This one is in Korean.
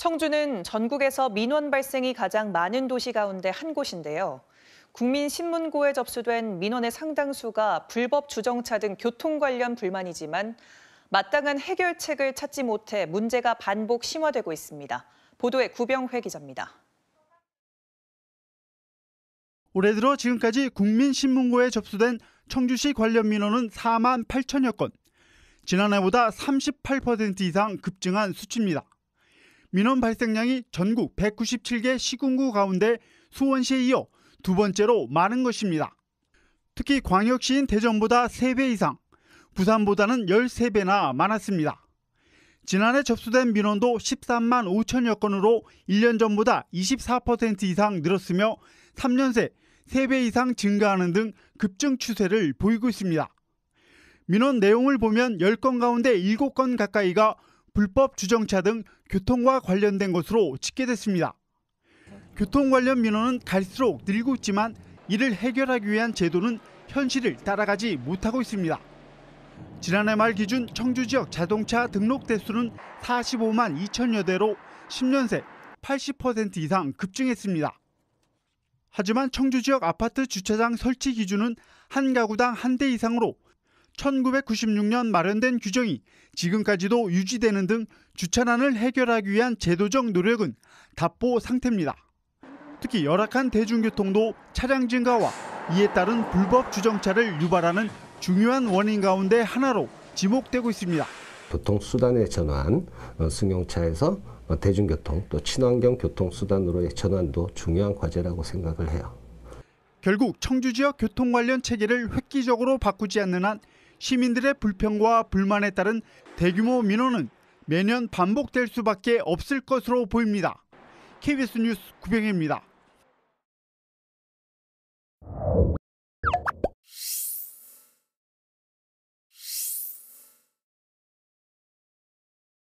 청주는 전국에서 민원 발생이 가장 많은 도시 가운데 한 곳인데요. 국민신문고에 접수된 민원의 상당수가 불법 주정차 등 교통 관련 불만이지만 마땅한 해결책을 찾지 못해 문제가 반복 심화되고 있습니다. 보도에 구병회 기자입니다. 올해 들어 지금까지 국민신문고에 접수된 청주시 관련 민원은 4만 8천여 건, 지난해보다 38% 이상 급증한 수치입니다. 민원 발생량이 전국 197개 시군구 가운데 수원시에 이어 두 번째로 많은 것입니다. 특히 광역시인 대전보다 3배 이상, 부산보다는 13배나 많았습니다. 지난해 접수된 민원도 13만 5천여 건으로 1년 전보다 24% 이상 늘었으며 3년 새 3배 이상 증가하는 등 급증 추세를 보이고 있습니다. 민원 내용을 보면 10건 가운데 7건 가까이가 불법 주정차 등 교통과 관련된 것으로 집계됐습니다. 교통 관련 민원은 갈수록 늘고 있지만 이를 해결하기 위한 제도는 현실을 따라가지 못하고 있습니다. 지난해 말 기준 청주 지역 자동차 등록 대수는 45만 2천여 대로 10년 새 80% 이상 급증했습니다. 하지만 청주 지역 아파트 주차장 설치 기준은 한 가구당 한 대 이상으로 1996년 마련된 규정이 지금까지도 유지되는 등 주차난을 해결하기 위한 제도적 노력은 답보 상태입니다. 특히 열악한 대중교통도 차량 증가와 이에 따른 불법 주정차를 유발하는 중요한 원인 가운데 하나로 지목되고 있습니다. 교통수단의 전환, 승용차에서 대중교통 또 친환경 교통수단으로의 전환도 중요한 과제라고 생각을 해요. 결국 청주 지역 교통 관련 체계를 획기적으로 바꾸지 않는 한 시민들의 불평과 불만에 따른 대규모 민원은 매년 반복될 수밖에 없을 것으로 보입니다. KBS 뉴스 구병혜입니다.